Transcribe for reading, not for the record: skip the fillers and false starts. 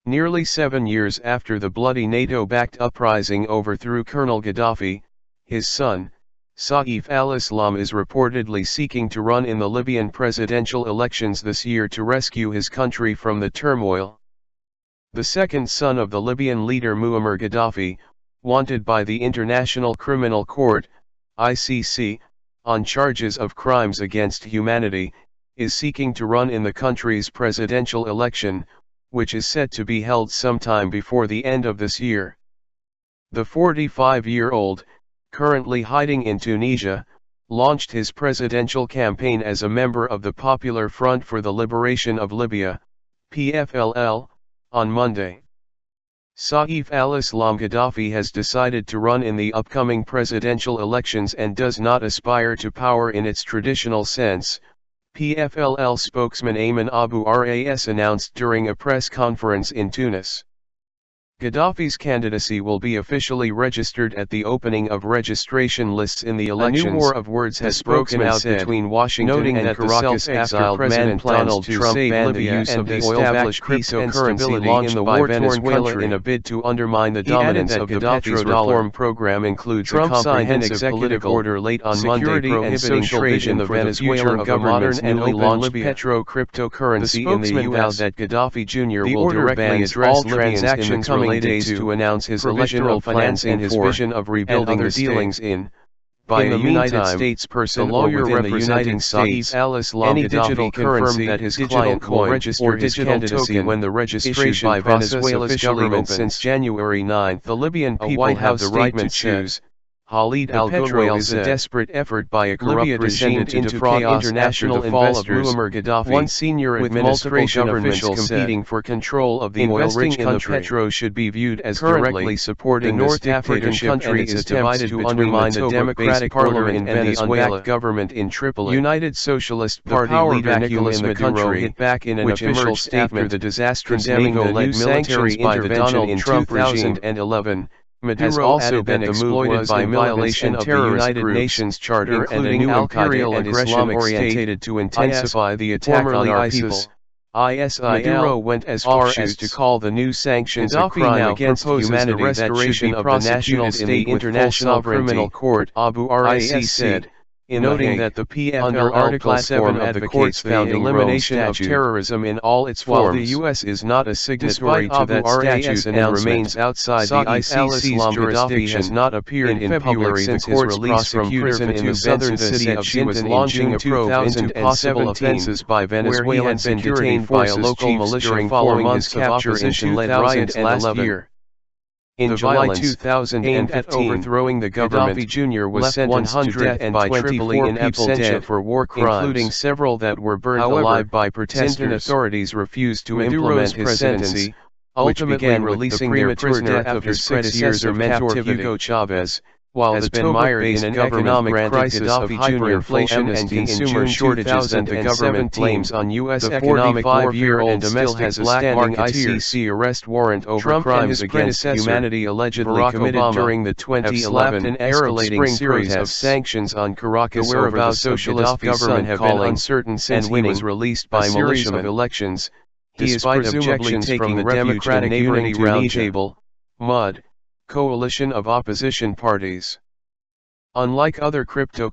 Nearly 7 years after the bloody NATO-backed uprising overthrew Colonel Gaddafi, his son, Saif al-Islam is reportedly seeking to run in the Libyan presidential elections this year to rescue his country from the turmoil. The second son of the Libyan leader Muammar Gaddafi, wanted by the International Criminal Court, ICC, on charges of crimes against humanity, is seeking to run in the country's presidential election, which is set to be held sometime before the end of this year. The 45-year-old, currently hiding in Tunisia, launched his presidential campaign as a member of the Popular Front for the Liberation of Libya, PFLL, on Monday. Saif al-Islam Gaddafi has decided to run in the upcoming presidential elections and does not aspire to power in its traditional sense, PFLL spokesman Ayman Abu Ras announced during a press conference in Tunis. Gaddafi's candidacy will be officially registered at the opening of registration lists in the elections. A new war of words has broken out between Washington and Caracas after President Donald Trump banned the use of the oil-backed cryptocurrency launched by Venezuela in a bid to undermine the dominance of the petrodollar. Program includes a comprehensive executive order late on Monday prohibiting trade in the Venezuelan government's newly launched petro-cryptocurrency in the U.S. that Gaddafi Jr. will directly address transactions related to announce his electoral plans and his vision of rebuilding the dealings by a United States person or within the United States. Any digital currency that his client will register his candidacy when the registration by Venezuela's government since January 9. The Libyan people have the right to choose. Khalid al-Ghouail is a desperate effort by a corrupt regime to defraud international investors. Muammar Gaddafi, one senior administration official competing for control of the oil-rich country, petro should be viewed as directly supporting the North African country is divided to undermine the democratic parliament and the unbacked government in Tripoli. United Socialist Party leader Nicolas Maduro hit back in an official statement the disastrous NATO-led military intervention in 2011. Maduro has also been exploited by violation of the United Nations Charter and a new Al-Qaeda and Islamic State to intensify the attack on our people. Maduro went as far as to call the new sanctions a crime against humanity that should be prosecuted in the International Criminal Court, Abu Ras said. Noting that the PFLL under Article 7 of the court's found elimination of terrorism in all its forms. While the U.S. is not a signatory to that statute and remains outside the ICC's jurisdiction, has not appeared in February since his release from prison in the southern city of Sinton was launching a probe into possible offenses by Venezuela, where he had been detained by a local militia following his capture in 2011. In July 2015, overthrowing the government, Gaddafi Jr. was sentenced to death by Tripoli in absentia for war crimes, including several that were burned alive by protesters. Sinton authorities refused to implement his sentence, ultimately releasing their prisoner after 6 years of captivity. Hugo Chavez, while the been mired in an economic crisis of hyperinflation and consumer shortages, and the government blames on U.S. economic warfare and domestic standing ICC arrest warrant over crimes against humanity allegedly committed during the 2011 and escalating series of sanctions on Caracas. The whereabouts of Socialist government have been uncertain since he was released by militia of elections, despite objections from the Democratic Unity Roundtable, MUD, coalition of opposition parties. Unlike other crypto